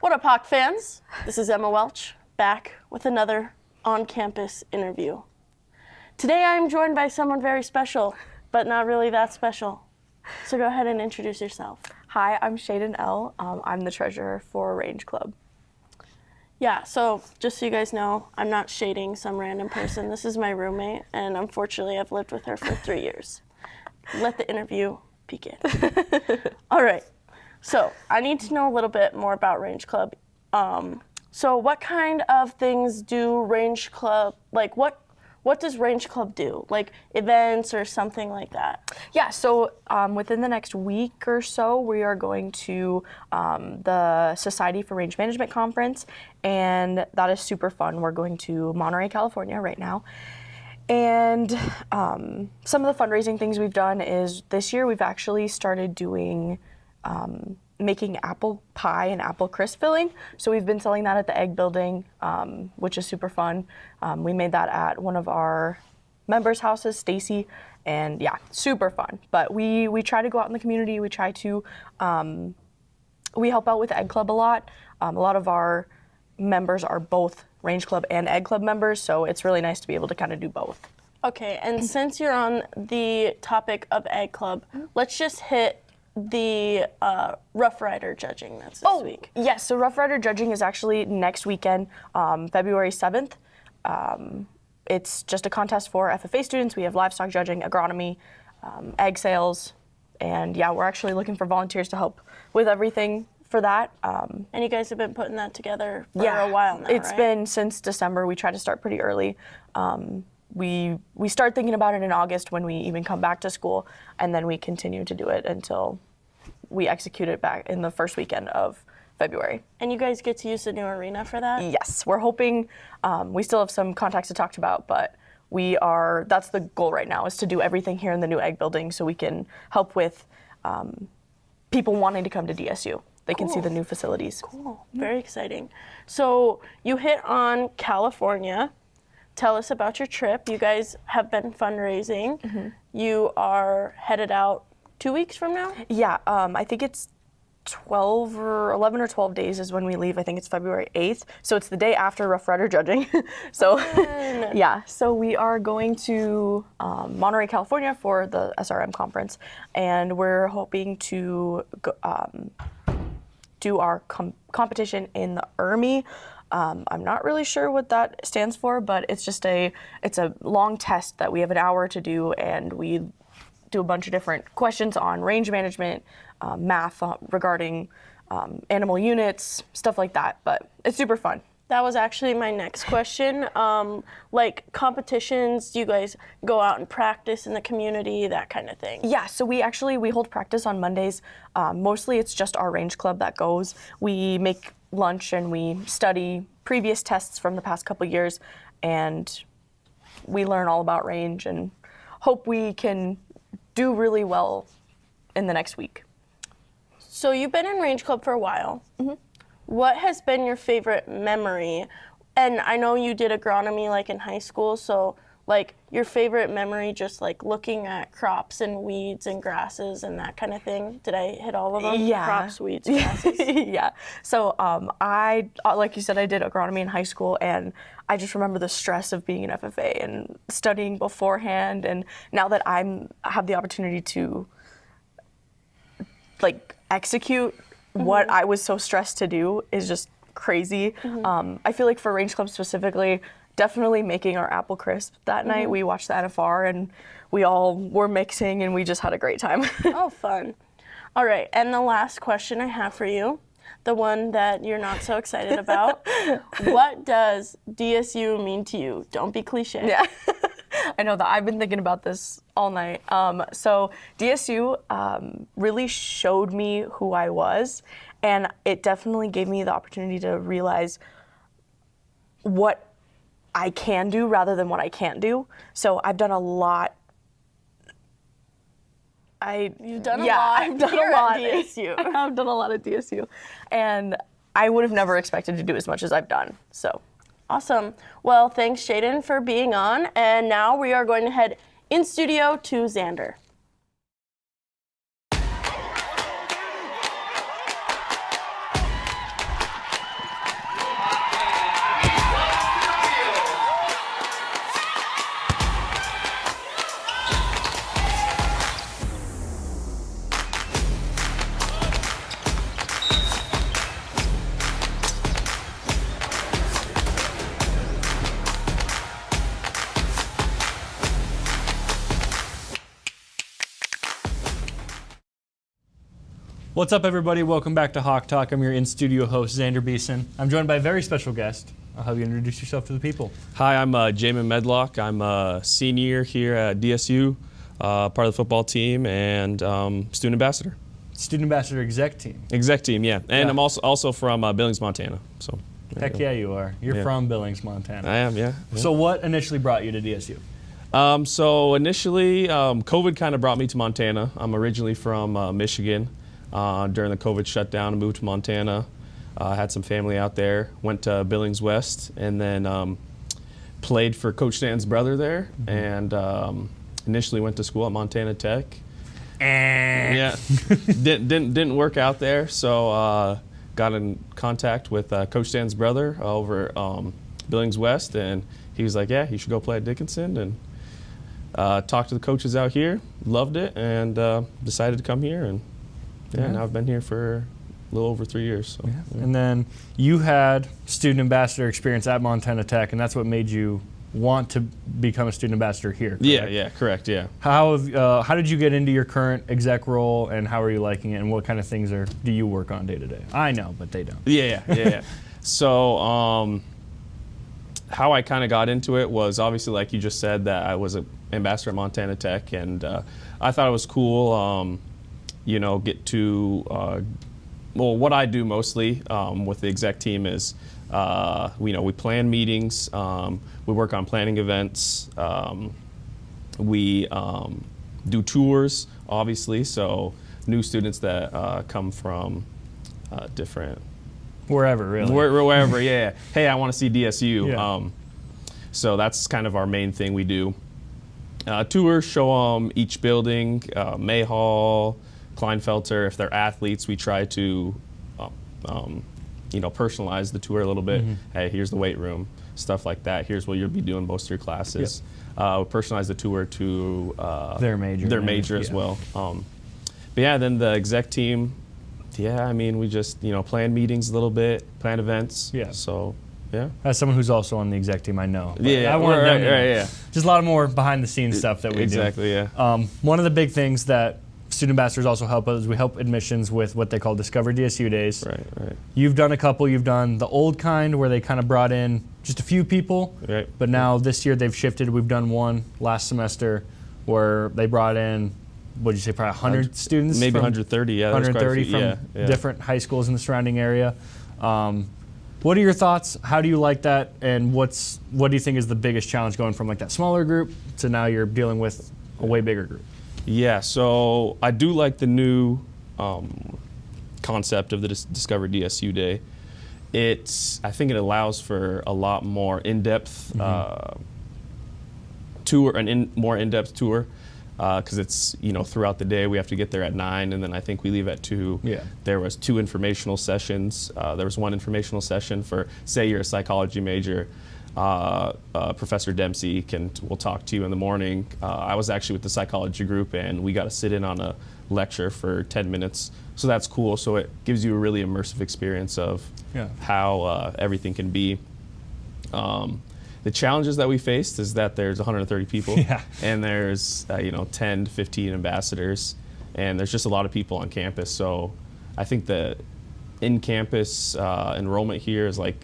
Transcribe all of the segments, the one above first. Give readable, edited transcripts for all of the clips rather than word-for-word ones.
What up, Hawk fans? This is Emma Welch, back with another on-campus interview. Today I am joined by someone very special, but not really that special. So go ahead and introduce yourself. Hi, I'm Shaydin Ell. I'm the treasurer for Range Club. Yeah, so just so you guys know, I'm not shading some random person. This is my roommate, and unfortunately I've lived with her for 3 years. Let the interview begin. All right. So I need to know a little bit more about Range Club. So what kind of things do Range Club, like what does Range Club do? Like events or something like that? Yeah, so within the next week or so, we are going to the Society for Range Management Conference, and that is super fun. We're going to Monterey, California right now. And some of the fundraising things we've done is this year we've actually started doing making apple pie and apple crisp filling. So we've been selling that at the egg building, which is super fun. We made that at one of our members' houses, Stacy, and yeah, super fun. But we try to go out in the community. We try to, we help out with Egg Club a lot. A lot of our members are both Range Club and Egg Club members, so it's really nice to be able to kind of do both. Okay, and since you're on the topic of Egg Club, let's just hit the Rough Rider judging that's this week. Yes, so Rough Rider judging is actually next weekend, February 7th. It's just a contest for FFA students. We have livestock judging, agronomy, egg sales, and yeah, we're actually looking for volunteers to help with everything for that. And you guys have been putting that together for a while now, It's right? been since December. We try to start pretty early. We start thinking about it in August when we even come back to school, and then we continue to do it until we execute it back in the first weekend of February. And you guys get to use the new arena for that? Yes, we're hoping, we still have some contacts to talk about, but that's the goal right now, is to do everything here in the new egg building so we can help with people wanting to come to DSU. They can see the new facilities. Cool, very exciting. So you hit on California. Tell us about your trip. You guys have been fundraising. You are headed out 2 weeks from now? Yeah, I think it's 11 or 12 days is when we leave. I think it's February 8th. So it's the day after Rough Rider judging. So yeah, so we are going to Monterey, California for the SRM conference, and we're hoping to go, do our competition in the ERMI. I'm not really sure what that stands for, but it's a long test that we have an hour to do, and we do a bunch of different questions on range management, math regarding animal units, stuff like that, but it's super fun. That was actually my next question. Like competitions, do you guys go out and practice in the community, that kind of thing? Yeah, so we hold practice on Mondays. Mostly it's just our Range Club that goes. We make lunch and we study previous tests from the past couple years, and we learn all about range and hope we can do really well in the next week. So you've been in Range Club for a while. What has been your favorite memory? And I know you did agronomy like in high school, so like your favorite memory just like looking at crops and weeds and grasses and that kind of thing. Did I hit all of them? Yeah. Crops, weeds, grasses. Yeah. So I, like you said, I did agronomy in high school, and I just remember the stress of being an FFA and studying beforehand. And now that I have the opportunity to like execute what I was so stressed to do is just crazy. I feel like for Range Club specifically, definitely making our apple crisp that night. We watched the NFR and we all were mixing and we just had a great time. Oh, fun. All right, and the last question I have for you, the one that you're not so excited about. What does DSU mean to you? Don't be cliche. Yeah. I know that I've been thinking about this all night. So DSU really showed me who I was, and it definitely gave me the opportunity to realize what I can do rather than what I can't do. So I've done a lot. You've done a lot. I've done here a lot at DSU. I've done a lot at DSU, and I would have never expected to do as much as I've done. So. Awesome. Well, thanks, Shaydin, for being on. And now we are going to head in studio to Xander. What's up, everybody? Welcome back to HawkTalk. I'm your in-studio host, Xander Beeson. I'm joined by a very special guest. I'll have you introduce yourself to the people. Hi, I'm Jamyn Medlock. I'm a senior here at DSU, part of the football team, and student ambassador. Student ambassador exec team. Exec team, yeah. And Yeah. I'm also from Billings, Montana. So. Heck yeah, you are. You're from Billings, Montana. I am, yeah. So what initially brought you to DSU? So initially, COVID kind of brought me to Montana. I'm originally from Michigan. During the COVID shutdown, I moved to Montana. Had some family out there. Went to Billings West, and then played for Coach Stanton's brother there. And initially went to school at Montana Tech. Yeah, didn't work out there. So got in contact with Coach Stanton's brother over Billings West, and he was like, "Yeah, you should go play at Dickinson." And talked to the coaches out here, loved it, and decided to come here. And now I've been here for a little over 3 years. So, yeah. And then you had student ambassador experience at Montana Tech, and that's what made you want to become a student ambassador here, correct? Yeah, correct, yeah. How did you get into your current exec role, and how are you liking it, and what kind of things do you work on day to day? I know, but they don't. Yeah. So how I kind of got into it was obviously, like you just said, that I was an ambassador at Montana Tech, and I thought it was cool, get to, what I do mostly with the exec team is, we plan meetings, we work on planning events, we do tours, obviously, so new students that come from different... Wherever, really. Wherever, yeah. Hey, I want to see DSU. Yeah. So that's kind of our main thing we do. Tours, show them each building, May Hall, Kleinfelter. If they're athletes, we try to, personalize the tour a little bit. Mm-hmm. Hey, here's the weight room, stuff like that. Here's what you'll be doing most of your classes. Yep. Personalize the tour to their major as well. Then the exec team. Yeah, I mean, we just, plan meetings a little bit, plan events. Yeah. So, yeah. As someone who's also on the exec team, I know. Yeah, I want right, yeah. Just a lot more behind the scenes stuff that we do. Exactly, yeah. One of the big things that student ambassadors also help us is we help admissions with what they call Discover DSU Days. Right. You've done a couple. You've done the old kind where they kind of brought in just a few people. Right. But now this year they've shifted. We've done one last semester where they brought in, what did you say, probably 100 students? Maybe 130, yeah. 130 from different high schools in the surrounding area. What are your thoughts? How do you like that? And what do you think is the biggest challenge going from like that smaller group to now you're dealing with a way bigger group? Yeah, so I do like the new concept of the Discover DSU Day. I think it allows for a lot more in-depth tour, more in-depth tour. Because it's, throughout the day, we have to get there at 9, and then I think we leave at 2. Yeah. There was 2 informational sessions. There was one informational session for, say you're a psychology major. Professor Dempsey will talk to you in the morning. I was actually with the psychology group, and we got to sit in on a lecture for 10 minutes. So that's cool. So it gives you a really immersive experience of how everything can be. The challenges that we faced is that there's 130 people, and there's 10 to 15 ambassadors, and there's just a lot of people on campus. So I think the in-campus enrollment here is like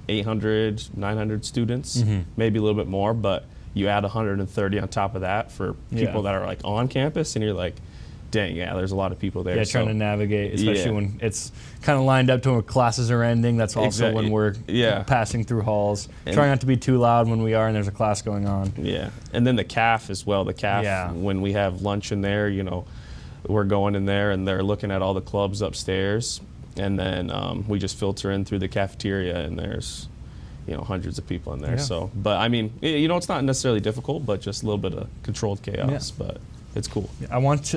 800, 900 students, maybe a little bit more, but you add 130 on top of that for people that are like on campus, and you're like, dang, there's a lot of people there. Yeah, trying to navigate, especially when it's kind of lined up to when classes are ending. That's also when we're passing through halls. Trying not to be too loud when we are and there's a class going on. Yeah, and then the CAF as well. The CAF, when we have lunch in there, we're going in there and they're looking at all the clubs upstairs, and then we just filter in through the cafeteria, and there's hundreds of people in there. So, but I mean, it's not necessarily difficult, but just a little bit of controlled chaos. But it's cool. I want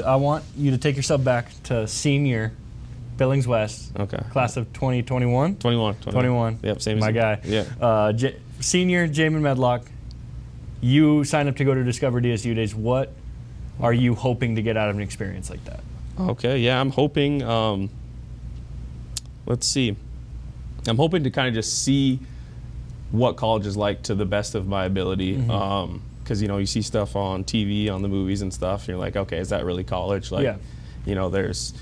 you to take yourself back to senior Billings West. Okay. Class of 2021? 21. Yep, same as my guy. Yeah. Senior Jamyn Medlock, you signed up to go to Discover DSU Days. What are you hoping to get out of an experience like that? Okay, yeah, I'm hoping, let's see. I'm hoping to kind of just see what college is like to the best of my ability. Because you see stuff on TV, on the movies and stuff, and you're like, okay, is that really college? Like, there's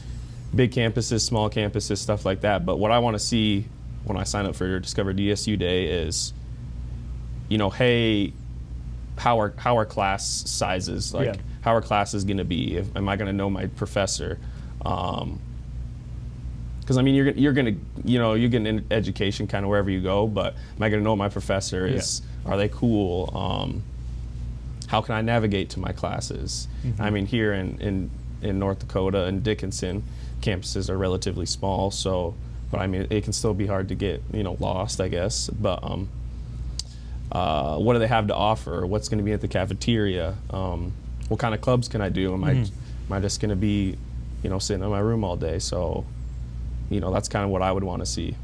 big campuses, small campuses, stuff like that. But what I want to see when I sign up for Discover DSU Day is, hey, how are class sizes? Like, how are classes going to be? Am I going to know my professor? Because I mean, you're going to, you get an education kind of wherever you go. But am I going to know my professor is? Are they cool? How can I navigate to my classes? I mean, here in North Dakota and Dickinson, campuses are relatively small. So, but I mean, it can still be hard to get lost, I guess. But what do they have to offer? What's going to be at the cafeteria? What kind of clubs can I do? Am I just going to be sitting in my room all day? So, that's kind of what I would want to see.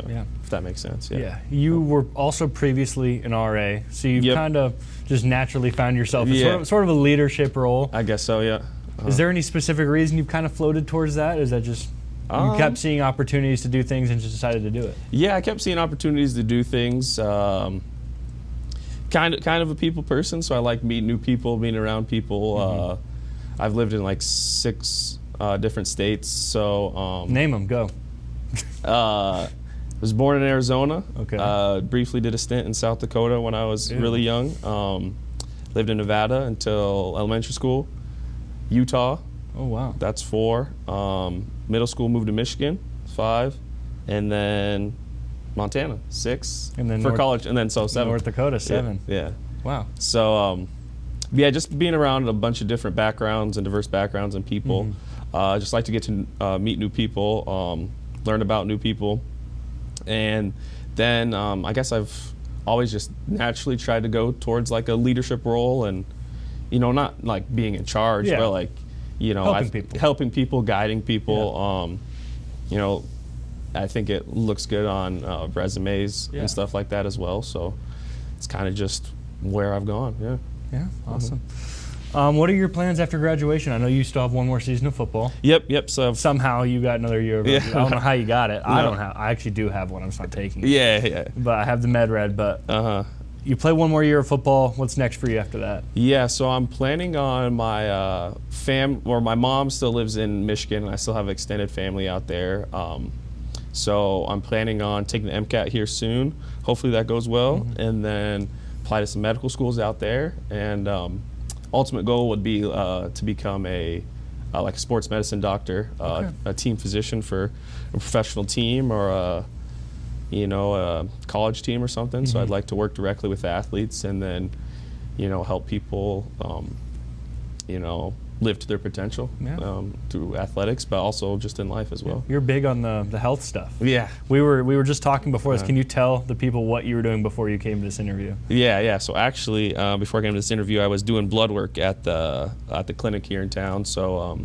Yeah, if that makes sense. Yeah. You were also previously an RA, so you've kind of just naturally found yourself in sort of a leadership role. I guess so. Yeah. Is there any specific reason you've kind of floated towards that? Is that just you kept seeing opportunities to do things and just decided to do it? Yeah, I kept seeing opportunities to do things. Kind of a people person, so I like meeting new people, being around people. I've lived in like 6 different states. So name them. Go. Was born in Arizona. Okay. Briefly did a stint in South Dakota when I was really young. Lived in Nevada until elementary school. Utah. Oh wow. That's 4. Middle school moved to Michigan. 5, and then Montana 6. And then for college, and then 7. North Dakota 7. Yeah. Wow. So just being around a bunch of different backgrounds and diverse backgrounds and people. I just like to get to meet new people, learn about new people. And then I guess I've always just naturally tried to go towards like a leadership role, and not like being in charge, but like helping people, guiding people. I think it looks good on resumes and stuff like that as well. So it's kind of just where I've gone. Yeah, awesome. What are your plans after graduation? I know you still have one more season of football. Yep. So somehow you got another year of I don't know how you got it. No. I actually do have one. I'm just not taking it. Yeah. But I have the med red. But you play one more year of football. What's next for you after that? Yeah. So I'm planning on my my mom still lives in Michigan, and I still have extended family out there. So I'm planning on taking the MCAT here soon. Hopefully that goes well, and then apply to some medical schools out there. And ultimate goal would be to become a sports medicine doctor, a team physician for a professional team or a college team or something. So I'd like to work directly with athletes and then help people live to their potential through athletics, but also just in life as well. You're big on the health stuff. Yeah. We were just talking before this. Can you tell the people what you were doing before you came to this interview? Yeah. So actually, before I came to this interview, I was doing blood work at the clinic here in town. So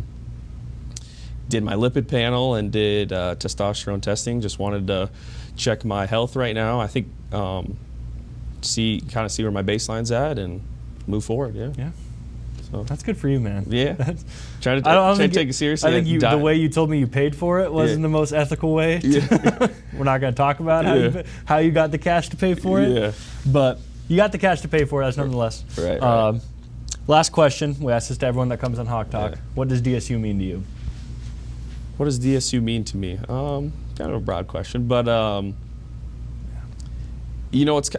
did my lipid panel and did testosterone testing. Just wanted to check my health right now. I think see where my baseline's at and move forward. Yeah. So that's good for you, man. Yeah. Trying to take it seriously. I think the way you told me you paid for it wasn't the most ethical way. We're not going to talk about how you got the cash to pay for it. Yeah. But you got the cash to pay for it, that's nonetheless. Right. Last question. We ask this to everyone that comes on HawkTalk. What does DSU mean to you? What does DSU mean to me? Kind of a broad question, but it's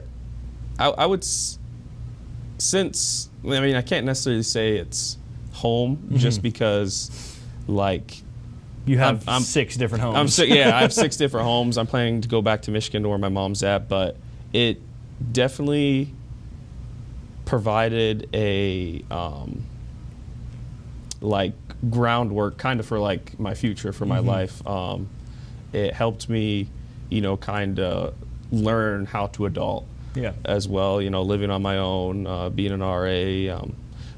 I would since I can't necessarily say it's home just because you have 6 different homes. I have 6 different homes. I'm planning to go back to Michigan to where my mom's at, but it definitely provided a groundwork kind of for my future, for my life. It helped me, kind of learn how to adult as well, living on my own, being an RA,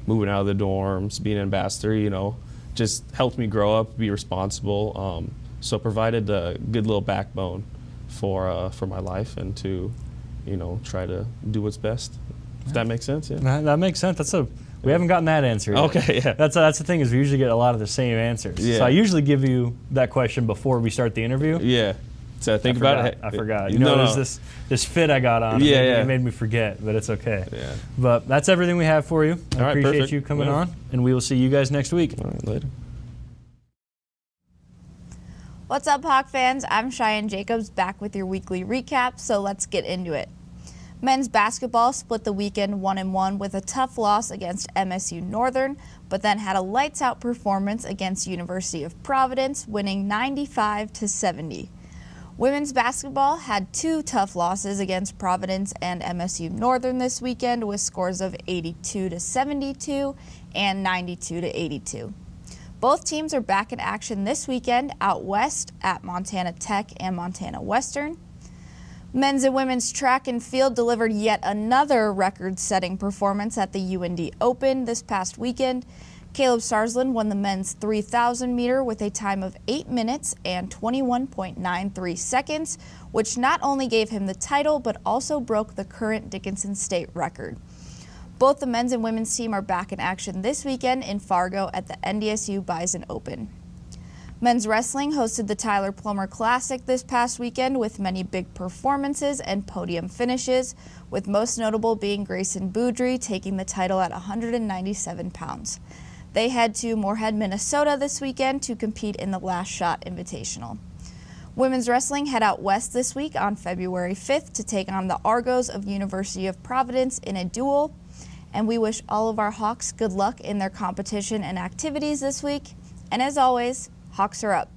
moving out of the dorms, being an ambassador, just helped me grow up, be responsible. So it provided a good little backbone for my life and to, try to do what's best. If that makes sense, That makes sense. We haven't gotten that answer yet. Okay, yeah. That's the thing, is we usually get a lot of the same answers. Yeah. So I usually give you that question before we start the interview. Yeah. So think about it. I forgot. There's this fit I got on. It made me forget, but it's okay. Yeah. But that's everything we have for you. I appreciate perfect. you coming on, and we will see you guys next week. All right, later. What's up, Hawk fans? I'm Cheyenne Jacobs, back with your weekly recap, so let's get into it. Men's basketball split the weekend 1-1 with a tough loss against MSU Northern, but then had a lights-out performance against University of Providence, winning 95-70. Women's basketball had two tough losses against Providence and MSU Northern this weekend with scores of 82-72 and 92-82. Both teams are back in action this weekend out west at Montana Tech and Montana Western. Men's and women's track and field delivered yet another record-setting performance at the UND Open this past weekend. Caleb Sarsland won the men's 3,000 meter with a time of 8 minutes and 21.93 seconds, which not only gave him the title but also broke the current Dickinson State record. Both the men's and women's team are back in action this weekend in Fargo at the NDSU Bison Open. Men's wrestling hosted the Tyler Plummer Classic this past weekend with many big performances and podium finishes, with most notable being Grayson Boudry taking the title at 197 pounds. They head to Moorhead, Minnesota this weekend to compete in the Last Shot Invitational. Women's wrestling head out west this week on February 5th to take on the Argos of University of Providence in a duel. And we wish all of our Hawks good luck in their competition and activities this week. And as always, Hawks are up.